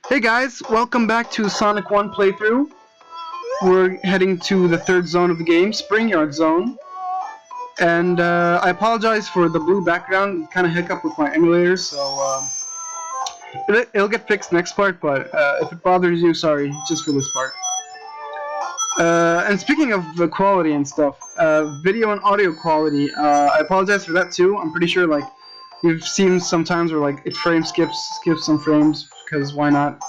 Hey guys, welcome back to Sonic 1 playthrough. We're heading to the third zone of the game, Spring Yard Zone. And I apologize for the blue background, kind of hiccup with my emulator, so it'll get fixed next part, but if it bothers you, sorry, just for this part. And speaking of the quality and stuff, video and audio quality, I apologize for that too. I'm pretty sure like you've seen sometimes where like it skips some frames, because why not?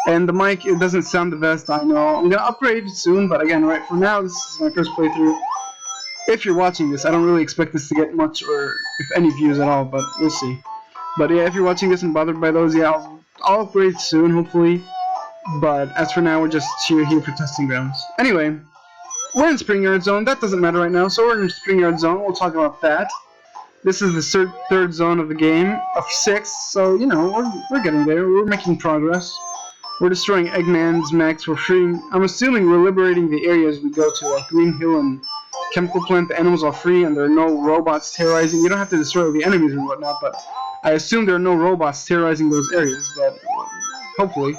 And the mic, it doesn't sound the best, I know. I'm gonna upgrade soon, but again, right for now, this is my first playthrough. If you're watching this, I don't really expect this to get much or if any views at all, but we'll see. But yeah, if you're watching this and bothered by those, yeah, I'll upgrade soon, hopefully. But as for now, we're just here for testing grounds. Anyway, we're in Spring Yard Zone. That doesn't matter right now, so we're in Spring Yard Zone. We'll talk about that. This is the third zone of the game, of 6, so, you know, we're getting there. We're making progress. We're destroying Eggman's mechs. We're freeing... I'm assuming we're liberating the areas we go to, like Green Hill and Chemical Plant. The animals are free, and there are no robots terrorizing. You don't have to destroy the enemies and whatnot, but I assume there are no robots terrorizing those areas, but hopefully.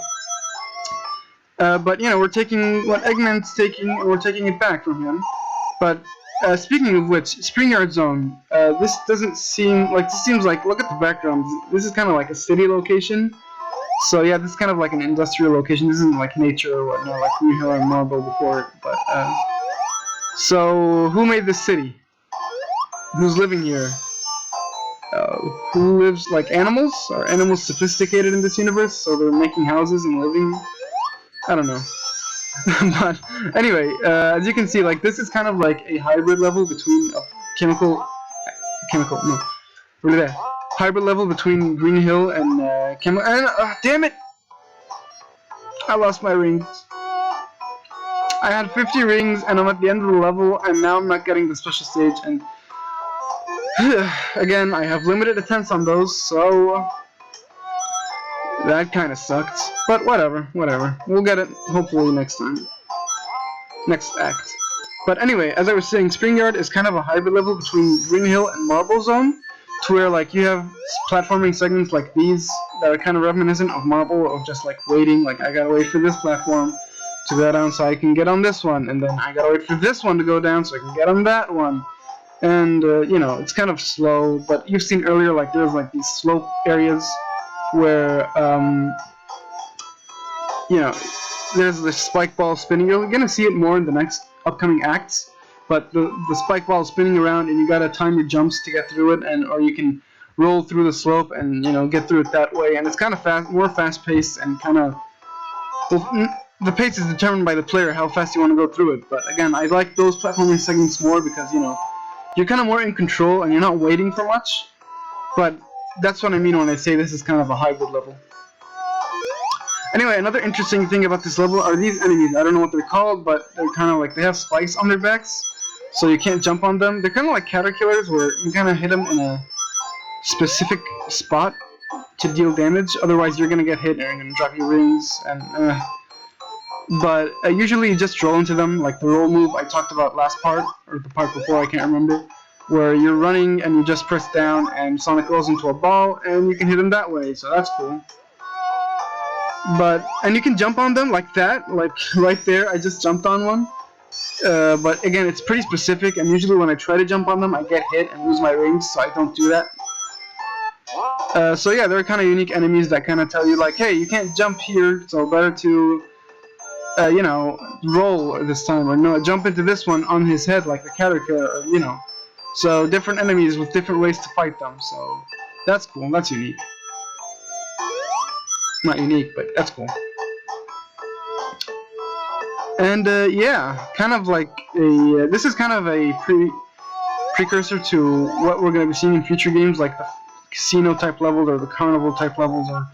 But, you know, we're taking what Eggman's taking, and we're taking it back from him. But, speaking of which, Spring Yard Zone, this doesn't seem like... This seems like... Look at the background. This is kind of like a city location. So yeah, this is kind of like an industrial location. This isn't like nature or whatnot, like Green Hill and Marble before it. But, so, who made this city? Who's living here? Who lives like animals? Are animals sophisticated in this universe? So they're making houses and living? I don't know. But anyway, as you can see, like this is kind of like a hybrid level between hybrid level between Green Hill and damn it! I lost my rings. I had 50 rings and I'm at the end of the level and now I'm not getting the special stage, and again, I have limited attempts on those, so that kinda sucked. But whatever. We'll get it hopefully next time. Next act. But anyway, as I was saying, Spring Yard is kind of a hybrid level between Green Hill and Marble Zone, to where like you have platforming segments like these that are kind of reminiscent of Marble, of just like waiting, like I gotta wait for this platform to go down so I can get on this one, and then I gotta wait for this one to go down so I can get on that one. And you know, it's kind of slow, but you've seen earlier like there's like these slope areas where you know, there's the spike ball spinning. You're gonna see it more in the next upcoming acts, but the spike ball is spinning around and you gotta time your jumps to get through it, and or you can roll through the slope and, you know, get through it that way. And it's kind of more fast paced, and kind of the pace is determined by the player how fast you want to go through it. But again, I like those platforming segments more because, you know, you're kind of more in control and you're not waiting for much. But that's what I mean when I say this is kind of a hybrid level. Anyway, another interesting thing about this level are these enemies. I don't know what they're called, but they're kind of like, they have spikes on their backs, so you can't jump on them. They're kind of like caterpillars, where you kind of hit them in a specific spot to deal damage. Otherwise, you're gonna get hit and you're gonna drop your rings. And but usually you just roll into them, like the roll move I talked about last part, or the part before, I can't remember, where you're running and you just press down and Sonic rolls into a ball and you can hit him that way. So that's cool. And you can jump on them like that, like right there, I just jumped on one. But again, it's pretty specific, and usually when I try to jump on them, I get hit and lose my rings, so I don't do that. So yeah, they're kind of unique enemies that kind of tell you like, hey, you can't jump here, so better to, you know, roll this time, or no, jump into this one on his head like the caterpillar, or, you know. So different enemies with different ways to fight them, so that's cool, that's unique. Not unique, but that's cool. And yeah, kind of like a this is kind of a precursor to what we're going to be seeing in future games, like the casino type levels or the carnival type levels or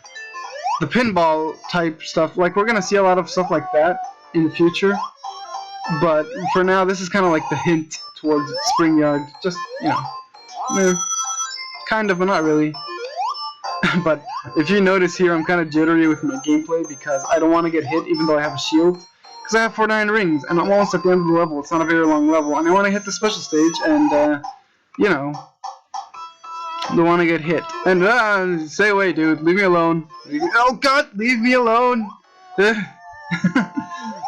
the pinball type stuff. Like, we're going to see a lot of stuff like that in the future. But for now, this is kind of like the hint towards Spring Yard. Just, you know, kind of, but not really. But if you notice here, I'm kind of jittery with my gameplay because I don't want to get hit even though I have a shield. Because I have 49 rings and I'm almost at the end of the level. It's not a very long level, and I want to hit the special stage, and you know, Don't want to get hit. And stay away, dude. Leave me alone. Oh God, leave me alone.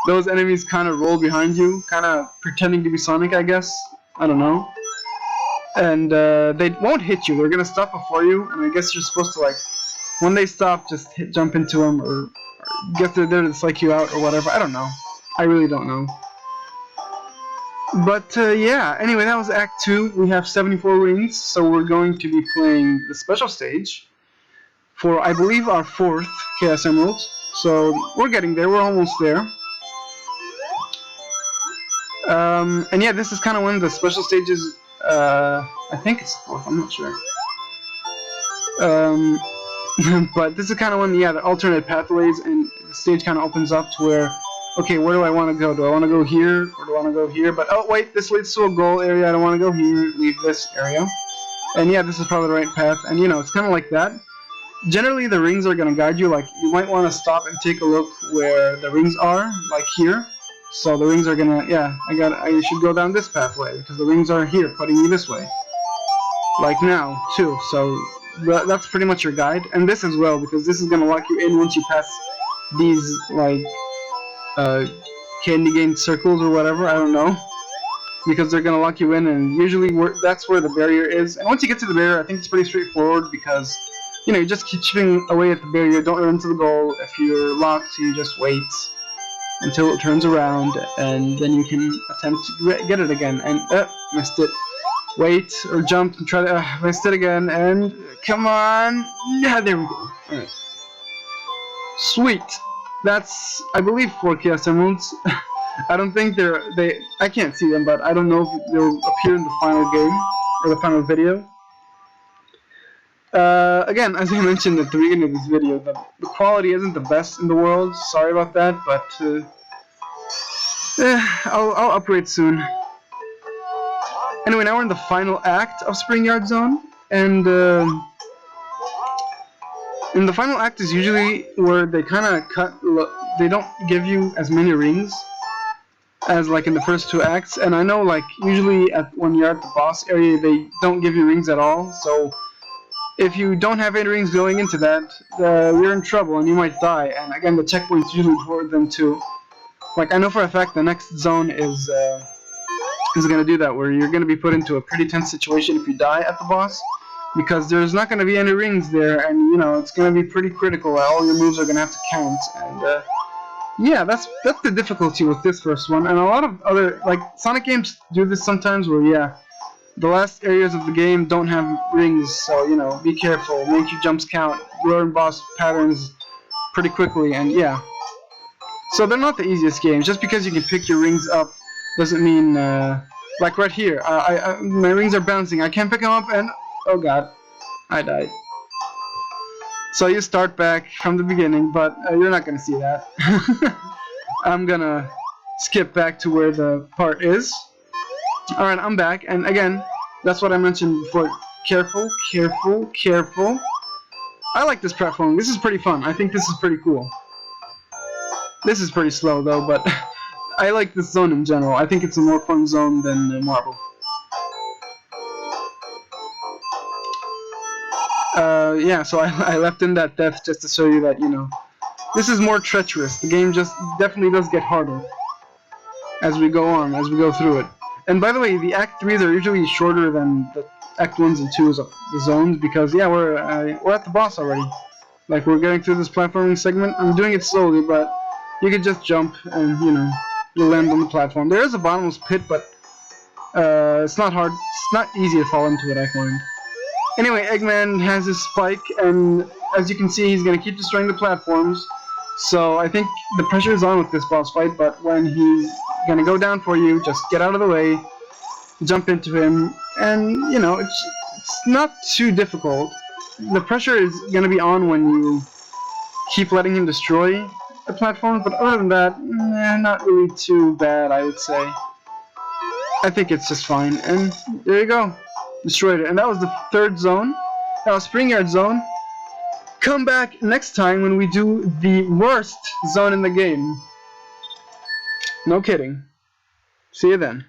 Those enemies kind of roll behind you, kind of pretending to be Sonic, I guess. I don't know. And they won't hit you. They're gonna stop before you, and I guess you're supposed to, like, when they stop, just jump into them, or guess they're there to psych you out or whatever. I don't know. I really don't know. But yeah, anyway, that was Act 2. We have 74 rings, so we're going to be playing the special stage for, I believe, our 4th Chaos Emerald. So we're getting there, we're almost there. And yeah, this is kind of one of the special stages, I think it's the 4th, I'm not sure. But this is kind of one, yeah, the alternate pathways, and the stage kind of opens up to where, okay, where do I want to go? Do I want to go here, or do I want to go here? But, oh wait, this leads to a goal area, I don't want to go here, leave this area. And yeah, this is probably the right path, and you know, it's kind of like that. Generally, the rings are going to guide you, like, you might want to stop and take a look where the rings are, like here. So the rings are going to, yeah, I should go down this pathway, because the rings are here, putting me this way. Like now, too, so that's pretty much your guide. And this as well, because this is going to lock you in once you pass these, like, candy cane circles or whatever, I don't know. Because they're going to lock you in, and usually that's where the barrier is. And once you get to the barrier, I think it's pretty straightforward, because, you know, you just keep chipping away at the barrier, don't run into the goal. If you're locked, you just wait until it turns around, and then you can attempt to get it again. And, missed it. Wait, or jump and try to, missed it again, and, come on! Yeah, there we go. Alright. Sweet! That's, I believe, 4 Chaos Emeralds. I don't think I can't see them, but I don't know if they'll appear in the final game, or the final video. Again, as I mentioned at the beginning of this video, the quality isn't the best in the world. Sorry about that, but I'll upgrade soon. Anyway, now we're in the final act of Spring Yard Zone, and in the final act is usually where they kind of they don't give you as many rings as like in the first 2 acts, and I know, like, usually when you're at the boss area, they don't give you rings at all, so if you don't have any rings going into that, you're in trouble and you might die. And again, the checkpoints usually for them too. Like, I know for a fact the next zone is gonna do that, where you're gonna be put into a pretty tense situation if you die at the boss, because there's not gonna be any rings there, and you know, it's gonna be pretty critical. All your moves are gonna have to count, and yeah, that's the difficulty with this first one. And a lot of other, like, Sonic games do this sometimes, where, yeah, the last areas of the game don't have rings, so, you know, be careful, make your jumps count, learn boss patterns pretty quickly, and yeah. So they're not the easiest games. Just because you can pick your rings up doesn't mean, like right here, my rings are bouncing, I can't pick them up, and, oh god, I died. So you start back from the beginning, but you're not gonna see that. I'm gonna skip back to where the part is. Alright, I'm back, and again, that's what I mentioned before. Careful, careful, careful. I like this platform. This is pretty fun. I think this is pretty cool. This is pretty slow, though, but I like this zone in general. I think it's a more fun zone than Marble. Yeah, so I left in that death just to show you that, you know, this is more treacherous. The game just definitely does get harder as we go on, as we go through it. And by the way, the Act 3s are usually shorter than the Act 1s and 2s of the zones, because, yeah, we're at the boss already. Like, we're getting through this platforming segment. I'm doing it slowly, but you could just jump and, you know, you'll land on the platform. There is a bottomless pit, but it's not hard. It's not easy to fall into it, I find. Anyway, Eggman has his spike, and as you can see, he's going to keep destroying the platforms. So I think the pressure is on with this boss fight, but when he's going to go down for you, just get out of the way, jump into him, and, you know, it's not too difficult. The pressure is going to be on when you keep letting him destroy the platforms, but other than that, not really too bad, I would say. I think it's just fine, and there you go. Destroyed it. And that was the 3rd zone. That was Spring Yard Zone. Come back next time when we do the worst zone in the game. No kidding. See you then.